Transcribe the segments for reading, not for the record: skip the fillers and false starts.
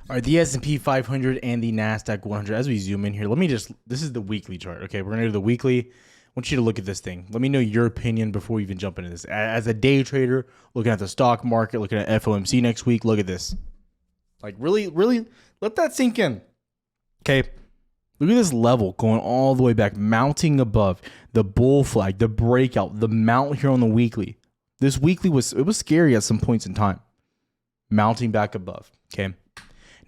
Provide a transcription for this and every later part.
All right, the S&P 500 and the Nasdaq 100. As we zoom in here, this is the weekly chart. Okay, we're gonna do the weekly. I want you to look at this thing. Let me know your opinion before we even jump into this. As a day trader, looking at the stock market, looking at FOMC next week, look at this. Like really, really let that sink in. Okay, look at this level going all the way back, mounting above the bull flag, the breakout, the mount here on the weekly. This weekly was scary at some points in time, mounting back above. Okay.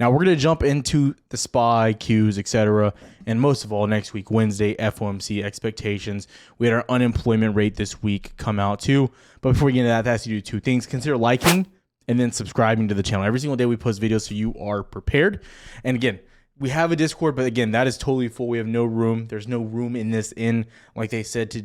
Now we're going to jump into the SPY, Qs, etc. And most of all, next week, Wednesday, FOMC expectations. We had our unemployment rate this week come out too. But before we get into that has to do two things. Consider liking and then subscribing to the channel. Every single day we post videos so you are prepared. And again, we have a Discord, but again, that is totally full. We have no room. There's no room in this inn, like they said to,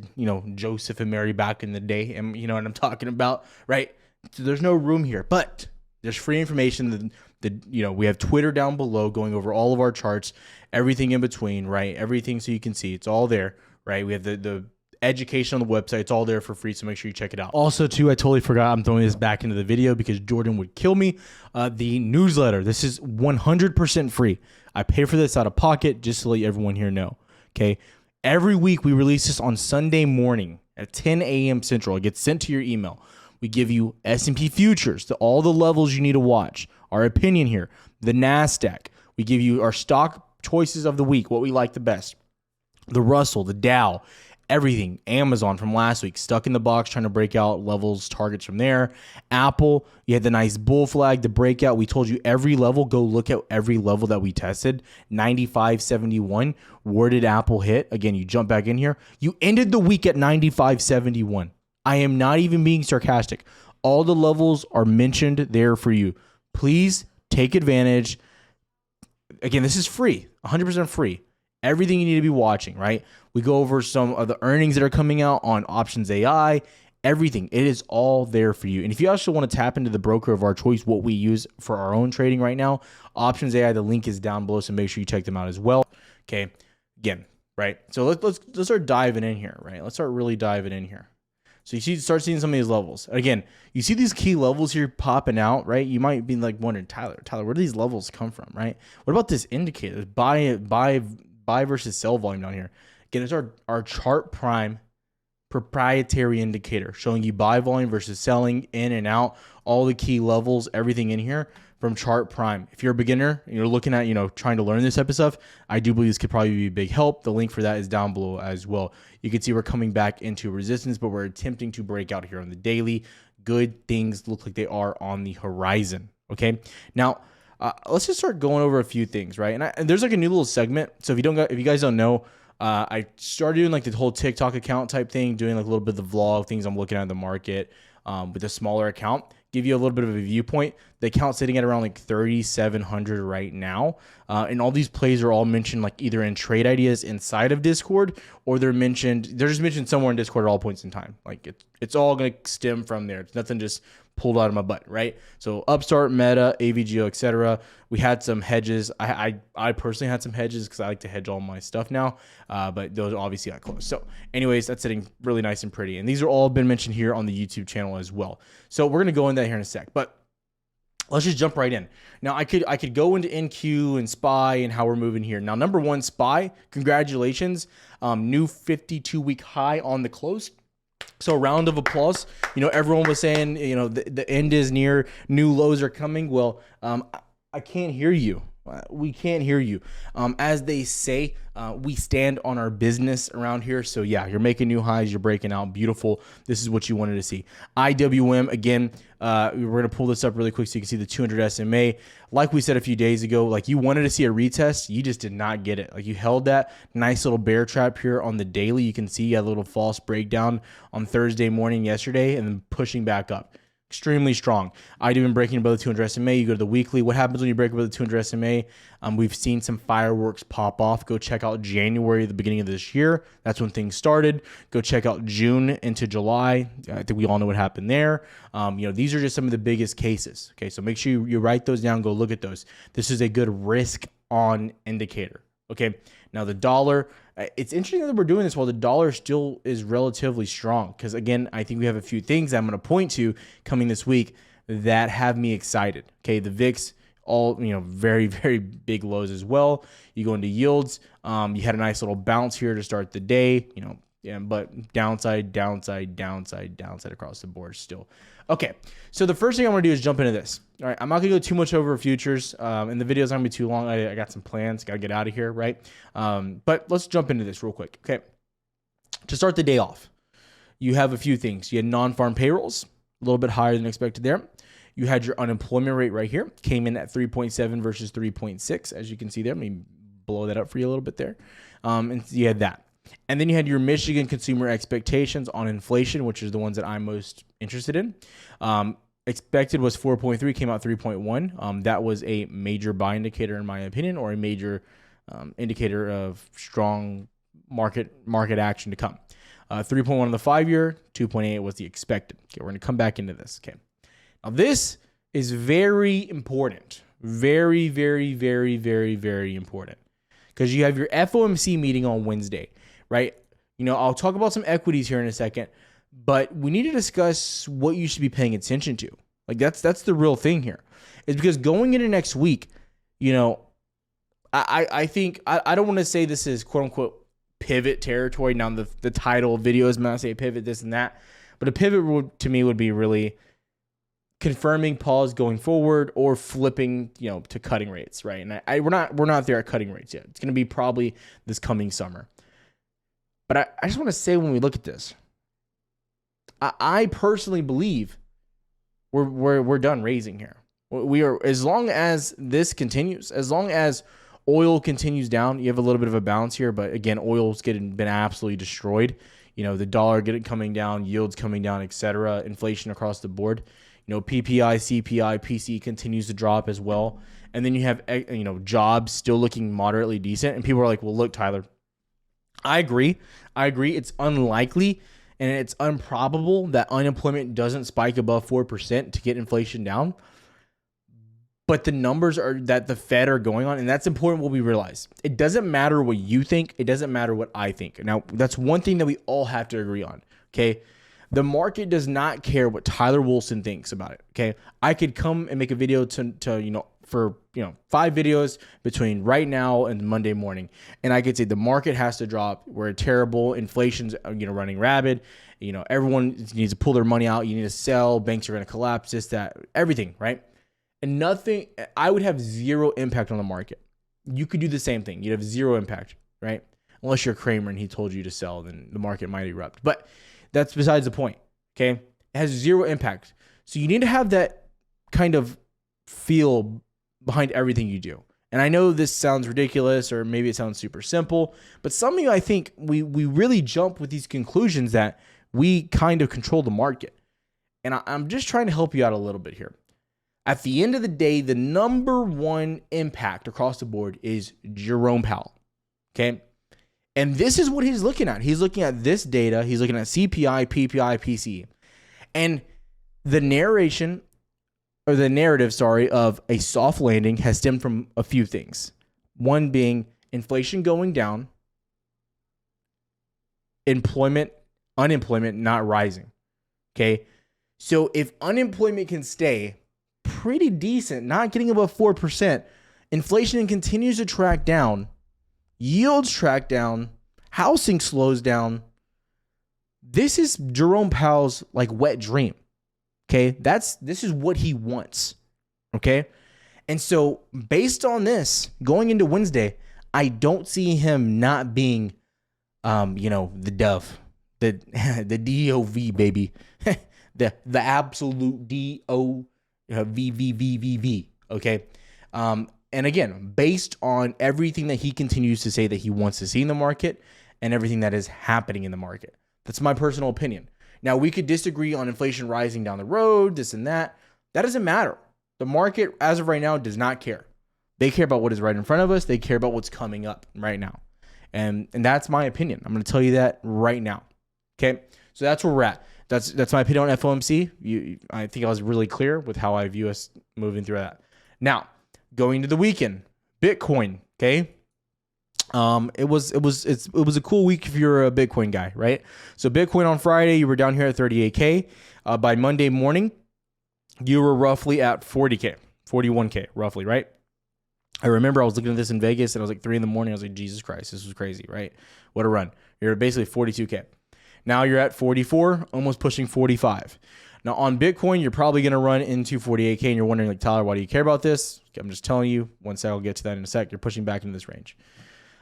Joseph and Mary back in the day. And you know what I'm talking about, right? So there's no room here, but there's free information. We have Twitter down below going over all of our charts, everything in between, right? Everything so you can see. It's all there, right? We have the education on the website. It's all there for free, so make sure you check it out. Also, too, I totally forgot. I'm throwing this back into the video because Jordan would kill me. The newsletter. This is 100% free. I pay for this out of pocket just to let everyone here know, okay? Every week we release this on Sunday morning at 10 a.m. Central. It gets sent to your email. We give you S&P futures to all the levels you need to watch. Our opinion here, the Nasdaq. We give you our stock choices of the week, what we like the best. The Russell, the Dow, everything. Amazon from last week, stuck in the box, trying to break out levels, targets from there. Apple, you had the nice bull flag, the breakout. We told you every level, go look at every level that we tested. 95.71. Where did Apple hit? Again, you jump back in here. You ended the week at 95.71. I am not even being sarcastic. All the levels are mentioned there for you. Please take advantage. Again, this is free, 100% free. Everything you need to be watching, right? We go over some of the earnings that are coming out on Options AI, everything. It is all there for you. And if you actually want to tap into the broker of our choice, what we use for our own trading right now, Options AI, the link is down below, so make sure you check them out as well. Okay, again, right? So let's start diving in here, right? Let's start really diving in here. So start seeing some of these levels. Again, you see these key levels here popping out, right? You might be like wondering, Tyler, where do these levels come from, right? What about this indicator? Buy versus sell volume down here. Again, it's our chart prime proprietary indicator showing you buy volume versus selling in and out, all the key levels, everything in here from Chart Prime. If you're a beginner and you're looking at, trying to learn this type of stuff, I do believe this could probably be a big help. The link for that is down below as well. You can see we're coming back into resistance, but we're attempting to break out here on the daily. Good things look like they are on the horizon. Okay. Now, let's just start going over a few things, right? And there's like a new little segment. So if you guys don't know, I started doing like the whole TikTok account type thing, doing like a little bit of the vlog, things I'm looking at in the market with a smaller account. Give you a little bit of a viewpoint. The account's sitting at around like 3,700 right now. And all these plays are all mentioned like either in trade ideas inside of Discord, or they're just mentioned somewhere in Discord at all points in time. Like it's all going to stem from there. It's nothing just pulled out of my butt, right? So Upstart, Meta, AVGO, etc. We had some hedges. I personally had some hedges because I like to hedge all my stuff now, but those obviously got closed. So anyways, that's sitting really nice and pretty. And these are all been mentioned here on the YouTube channel as well. So we're going to go into that here in a sec, but let's just jump right in. Now I could go into NQ and SPY and how we're moving here. Now, number one, SPY, congratulations. New 52-week high on the close. So a round of applause. Everyone was saying, the end is near, new lows are coming. Well, I can't hear you. We can't hear you. As they say, we stand on our business around here. So yeah, you're making new highs. You're breaking out. Beautiful. This is what you wanted to see. IWM, again, we're going to pull this up really quick so you can see the 200 SMA. Like we said a few days ago, like you wanted to see a retest. You just did not get it. Like you held that nice little bear trap here on the daily. You can see a little false breakdown on Thursday morning yesterday and then pushing back up. Extremely strong. IWM breaking above the 200 SMA. You go to the weekly. What happens when you break above the 200 SMA? We've seen some fireworks pop off. Go check out January, the beginning of this year. That's when things started. Go check out June into July. I think we all know what happened there. These are just some of the biggest cases. Okay, so make sure you write those down. Go look at those. This is a good risk on indicator. Okay, now the dollar. It's interesting that we're doing this while the dollar still is relatively strong because, again, I think we have a few things I'm going to point to coming this week that have me excited. Okay, the VIX all, very, very big lows as well. You go into yields. You had a nice little bounce here to start the day, yeah, but downside across the board still. Okay, so the first thing I'm going to do is jump into this. All right, I'm not going to go too much over futures, and the video's not going to be too long. I got some plans. Got to get out of here, right? But let's jump into this real quick. Okay, to start the day off, you have a few things. You had non-farm payrolls, a little bit higher than expected there. You had your unemployment rate right here, came in at 3.7 versus 3.6, as you can see there. Let me blow that up for you a little bit there. And you had that. And then you had your Michigan consumer expectations on inflation, which is the ones that I'm most interested in. Expected was 4.3, came out 3.1. That was a major buy indicator, in my opinion, or a major indicator of strong market action to come. 3.1 on the 5-year, 2.8 was the expected. Okay, we're going to come back into this. Okay. Now, this is very important. Very, very, very, very, very important. Because you have your FOMC meeting on Wednesday, right? I'll talk about some equities here in a second, but we need to discuss what you should be paying attention to. Like, that's the real thing here. Is because going into next week, I think, I don't want to say this is quote-unquote pivot territory. Now, the title of video is meant to say pivot, this and that. But a pivot to me would be really confirming pause going forward or flipping, to cutting rates, right? And we're not there at cutting rates yet. It's going to be probably this coming summer. But I just want to say, when we look at this, I personally believe we're done raising here. We are, as long as this continues, as long as oil continues down, you have a little bit of a balance here. But again, oil's been absolutely destroyed. The dollar coming down, yields coming down, etc. Inflation across the board. PPI, CPI, PCE continues to drop as well. And then you have, jobs still looking moderately decent. And people are like, well, look, Tyler, I agree. It's unlikely and it's improbable that unemployment doesn't spike above 4% to get inflation down. But the numbers are that the Fed are going on, and that's important what we realize. It doesn't matter what you think. It doesn't matter what I think. Now, that's one thing that we all have to agree on, okay? The market does not care what Tyler Wilson thinks about it, okay? I could come and make a video for 5 videos between right now and Monday morning, and I could say the market has to drop. We're terrible. Inflation's running rabid. Everyone needs to pull their money out. You need to sell. Banks are going to collapse. This, that, everything, right? And nothing. I would have zero impact on the market. You could do the same thing. You'd have zero impact, right? Unless you're Kramer and he told you to sell, then the market might erupt. But that's besides the point, okay? It has zero impact. So you need to have that kind of feel behind everything you do. And I know this sounds ridiculous, or maybe it sounds super simple, but some of you, I think we really jump with these conclusions that we kind of control the market. And I'm just trying to help you out a little bit here. At the end of the day, the number one impact across the board is Jerome Powell, okay? And this is what he's looking at. He's looking at this data. He's looking at CPI, PPI, PCE. And the narrative, of a soft landing has stemmed from a few things. One being inflation going down, unemployment not rising, okay? So if unemployment can stay pretty decent, not getting above 4%, inflation continues to track down, yields track down, housing slows down. This is Jerome Powell's wet dream. Okay? This is what he wants. Okay? And so based on this, going into Wednesday, I don't see him not being the dove. The DOV, baby. the absolute DOVVVVV. Okay? And again, based on everything that he continues to say that he wants to see in the market and everything that is happening in the market. That's my personal opinion. Now, we could disagree on inflation rising down the road, this and that. That doesn't matter. The market, as of right now, does not care. They care about what is right in front of us. They care about what's coming up right now. And that's my opinion. I'm going to tell you that right now. Okay? So that's where we're at. That's my opinion on FOMC. I think I was really clear with how I view us moving through that. Now, going to the weekend, Bitcoin, okay? It was a cool week if you're a Bitcoin guy, right? So Bitcoin on Friday, you were down here at 38K. By Monday morning, you were roughly at 40K, 41K roughly, right? I remember I was looking at this in Vegas and I was like 3 in the morning. I was like, Jesus Christ, this was crazy, right? What a run. You're basically 42K. Now you're at 44, almost pushing 45. Now on Bitcoin, you're probably going to run into 48K and you're wondering like, Tyler, why do you care about this? I'm just telling you, once I'll get to that in a sec, you're pushing back into this range.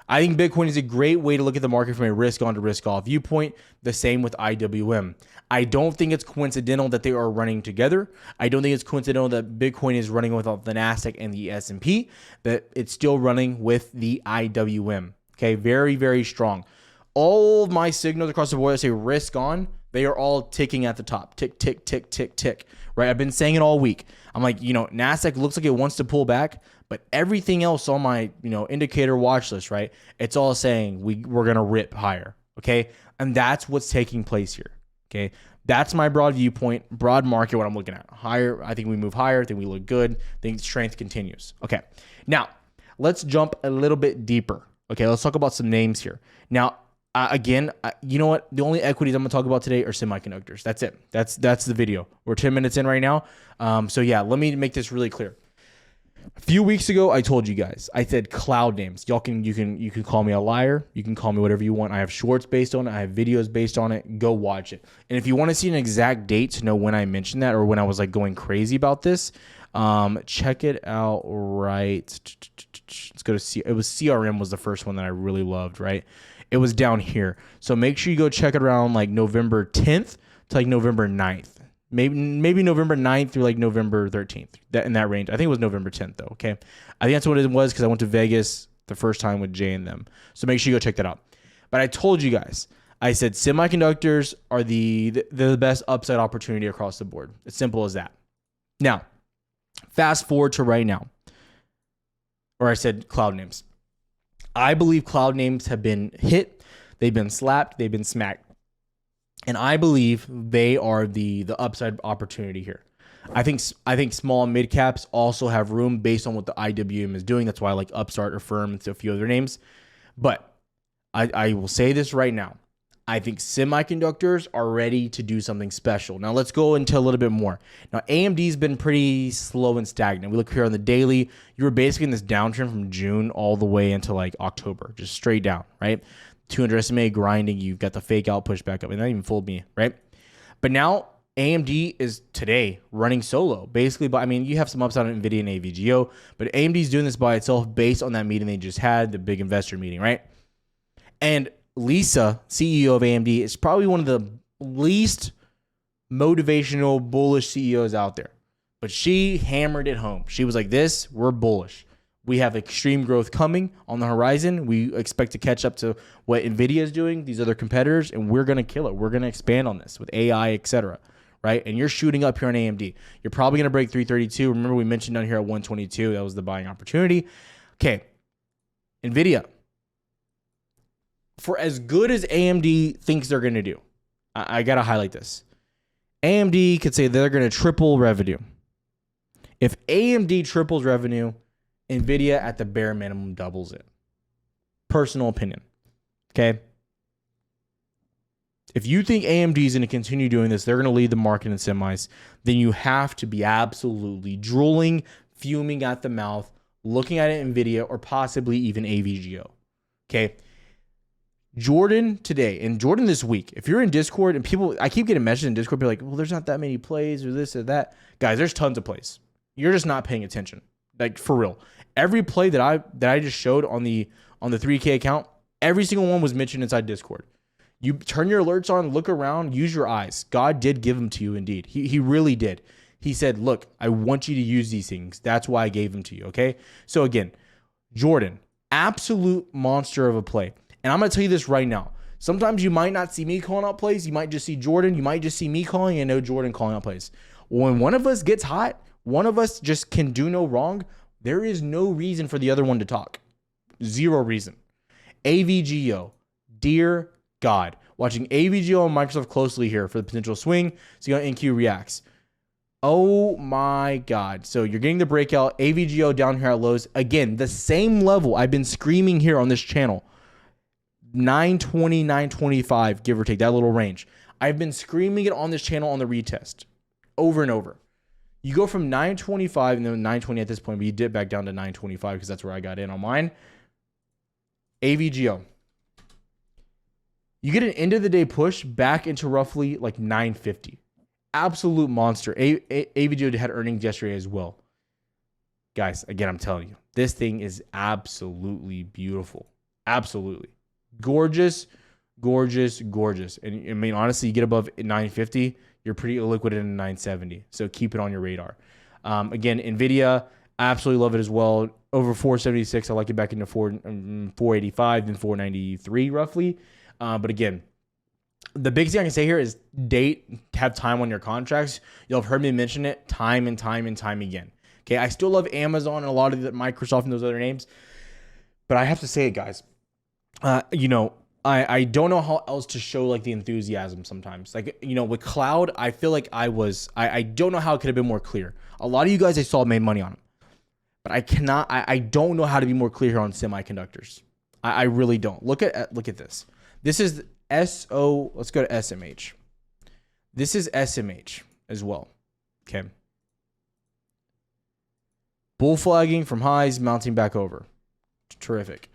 I think Bitcoin is a great way to look at the market from a risk on to risk off viewpoint. The same with IWM. I don't think it's coincidental that they are running together. I don't think it's coincidental that Bitcoin is running without the Nasdaq and the S&P, that it's still running with the IWM. Okay, very, very strong. All of my signals across the board that say risk on, they are all ticking at the top. Tick, tick, tick, tick, tick. Right? I've been saying it all week. I'm like, Nasdaq looks like it wants to pull back, but everything else on my, indicator watch list, right? It's all saying we're going to rip higher. Okay. And that's what's taking place here. Okay. That's my broad viewpoint, broad market, what I'm looking at. Higher. I think we move higher. I think we look good. I think strength continues. Okay. Now let's jump a little bit deeper. Okay. Let's talk about some names here. Now, again, you know what? The only equities I'm going to talk about today are semiconductors. That's it. That's the video. We're 10 minutes in right now. So yeah, let me make this really clear. A few weeks ago, I told you guys, I said cloud names. You can call me a liar. You can call me whatever you want. I have shorts based on it. I have videos based on it. Go watch it. And if you want to see an exact date to know when I mentioned that or when I was like going crazy about this, check it out right. Let's go to it was CRM was the first one that I really loved, right? It was down here. So make sure you go check it around like November 10th to like November 9th. Maybe November 9th through like November 13th. In that range. I think it was November 10th though, okay? I think that's what it was because I went to Vegas the first time with Jay and them. So make sure you go check that out. But I told you guys, I said semiconductors are the best upside opportunity across the board. As simple as that. Now, fast forward to right now. Or I said cloud names. I believe cloud names have been hit, they've been slapped, they've been smacked. And I believe they are the upside opportunity here. I think small and mid caps also have room based on what the IWM is doing. That's why I like Upstart or Firm and a few other names. But I will say this right now. I think semiconductors are ready to do something special. Now let's go into a little bit more. Now AMD's been pretty slow and stagnant. We look here on the daily. You were basically in this downtrend from June all the way into like October, just straight down, right? 200 SMA grinding. You've got the fake out push back up, and that even fooled me, right? But now AMD is today running solo, basically. But I mean, you have some upside on NVIDIA and AVGO, but AMD's doing this by itself based on that meeting they just had, the big investor meeting, right? And Lisa, CEO of AMD, is probably one of the least motivational, bullish CEOs out there. But she hammered it home. She was like, we're bullish. We have extreme growth coming on the horizon. We expect to catch up to what NVIDIA is doing, these other competitors, and we're going to kill it. We're going to expand on this with AI, etc. Right? And you're shooting up here on AMD. You're probably going to break 332. Remember, we mentioned down here at 122. That was the buying opportunity. Okay. NVIDIA. For as good as AMD thinks they're going to do, I got to highlight this. AMD could say they're going to triple revenue. If AMD triples revenue, NVIDIA at the bare minimum doubles it. Personal opinion. Okay? If you think AMD is going to continue doing this, they're going to lead the market in semis, then you have to be absolutely drooling, fuming at the mouth, looking at it NVIDIA or possibly even AVGO. Okay? Jordan today and Jordan this week, if you're in Discord and people, I keep getting messages in Discord, be like, well, there's not that many plays or this or that. Guys, there's tons of plays. You're just not paying attention. Like for real. Every play that I just showed on the 3K account, every single one was mentioned inside Discord. You turn your alerts on, look around, use your eyes. God did give them to you indeed. He really did. He said, look, I want you to use these things. That's why I gave them to you, okay? So again, Jordan, absolute monster of a play. And I'm going to tell you this right now. Sometimes you might not see me calling out plays. You might just see Jordan. You might just see me calling and no Jordan calling out plays. When one of us gets hot, one of us just can do no wrong, there is no reason for the other one to talk. Zero reason. AVGO. Dear God. Watching AVGO and Microsoft closely here for the potential swing. See how NQ reacts. Oh my God. So you're getting the breakout. AVGO down here at lows. Again, the same level I've been screaming here on this channel. 920, 925, give or take, that little range. I've been screaming it on this channel on the retest over and over. You go from 925 and then 920 at this point, but you dip back down to 925 because that's where I got in on mine. AVGO. You get an end of the day push back into roughly like 950. Absolute monster. AVGO had earnings yesterday as well. Guys, again, I'm telling you, this thing is absolutely beautiful. Absolutely. Gorgeous, gorgeous, gorgeous. And I mean, honestly, you get above 950, you're pretty illiquid in 970. So keep it on your radar. Again, NVIDIA, I absolutely love it as well. Over 476, I like it back into 485, then 493 roughly. But again, the biggest thing I can say here is have time on your contracts. You'll have heard me mention it time and time and time again. Okay, I still love Amazon and a lot of the Microsoft and those other names, but I have to say it, guys. I don't know how else to show like the enthusiasm sometimes. Like, with cloud, I feel like I don't know how it could have been more clear. A lot of you guys I saw made money on them, but I don't know how to be more clear here on semiconductors. I really don't. Look at this. This is let's go to SMH. This is SMH as well. Okay. Bull flagging from highs, mounting back over. Terrific.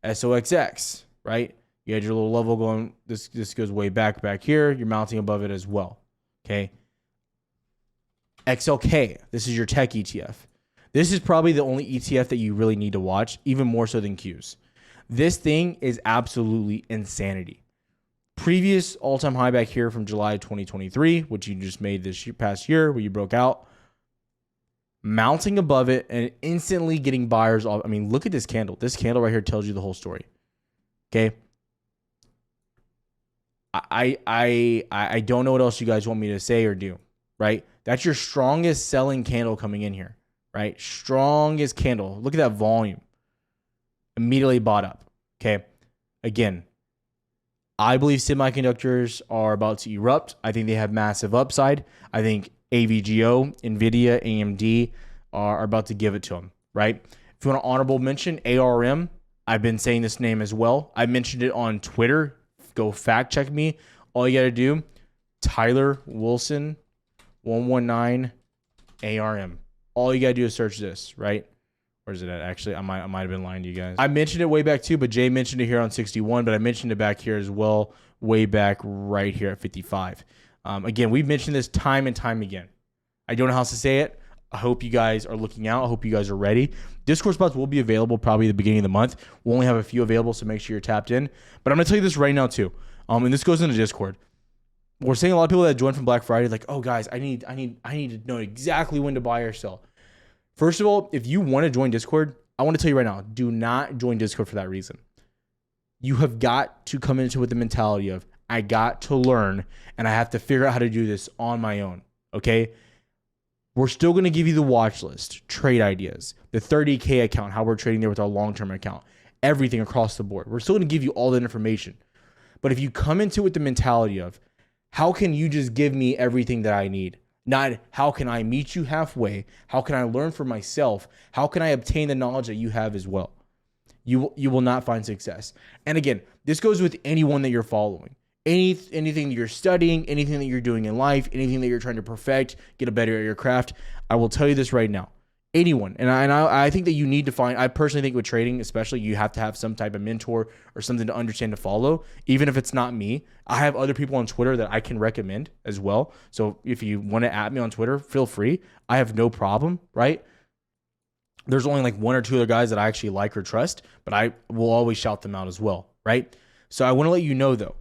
SOXX, right? You had your little level going. This goes way back here. You're mounting above it as well. Okay. XLK. This is your tech ETF. This is probably the only ETF that you really need to watch, even more so than Qs. This thing is absolutely insanity. Previous all-time high back here from July 2023, which you just made this past year where you broke out. Mounting above it and instantly getting buyers off. I mean, look at this candle. This candle right here tells you the whole story. Okay. I don't know what else you guys want me to say or do, right? That's your strongest selling candle coming in here, right? Strongest candle. Look at that volume. Immediately bought up. Okay. Again, I believe semiconductors are about to erupt. I think they have massive upside. I think AVGO, NVIDIA, AMD are about to give it to them, right? If you want an honorable mention, ARM, I've been saying this name as well. I mentioned it on Twitter. Go fact check me. All you got to do, Tyler Wilson, 119 ARM. All you got to do is search this, right? Where's it at? Actually, I might have been lying to you guys. I mentioned it way back too, but Jay mentioned it here on 61, but I mentioned it back here as well, way back right here at 55. Again, we've mentioned this time and time again. I don't know how else to say it. I hope you guys are looking out. I hope you guys are ready. Discord spots will be available probably at the beginning of the month. We'll only have a few available, so make sure you're tapped in. But I'm going to tell you this right now too. And this goes into Discord. We're seeing a lot of people that joined from Black Friday like, oh guys, I need to know exactly when to buy or sell. First of all, if you want to join Discord, I want to tell you right now, do not join Discord for that reason. You have got to come into it with the mentality of, I got to learn and I have to figure out how to do this on my own. Okay. We're still going to give you the watch list, trade ideas, the 30K account, how we're trading there with our long-term account, everything across the board. We're still going to give you all that information. But if you come into it with the mentality of, how can you just give me everything that I need? Not how can I meet you halfway? How can I learn for myself? How can I obtain the knowledge that you have as well? You will not find success. And again, this goes with anyone that you're following. Anything that you're studying, anything that you're doing in life, anything that you're trying to perfect, get better at your craft. I will tell you this right now. Anyone, and I think that you need to find, I personally think with trading, especially, you have to have some type of mentor or something to understand to follow, even if it's not me. I have other people on Twitter that I can recommend as well. So if you want to add me on Twitter, feel free. I have no problem, right? There's only like one or two other guys that I actually like or trust, but I will always shout them out as well, right? So I want to let you know though,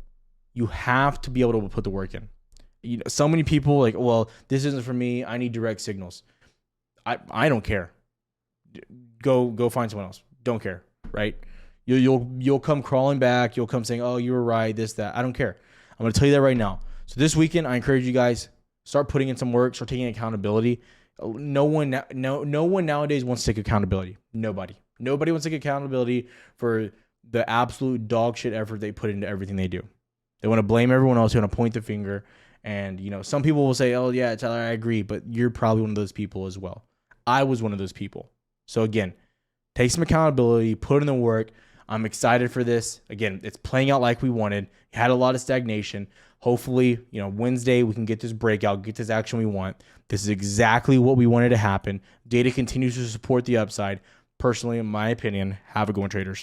you have to be able to put the work in. So many people like, well, this isn't for me. I need direct signals. I don't care. Go find someone else. Don't care, right? You'll come crawling back. You'll come saying, oh, you were right, this, that. I don't care. I'm going to tell you that right now. So this weekend, I encourage you guys, start putting in some work, start taking accountability. No one nowadays wants to take accountability. Nobody wants to take accountability for the absolute dog shit effort they put into everything they do. They want to blame everyone else. They want to point the finger. And, some people will say, oh, yeah, Tyler, I agree. But you're probably one of those people as well. I was one of those people. So, again, take some accountability, put in the work. I'm excited for this. Again, it's playing out like we wanted. Had a lot of stagnation. Hopefully, Wednesday we can get this breakout, get this action we want. This is exactly what we wanted to happen. Data continues to support the upside. Personally, in my opinion, have a good one, traders.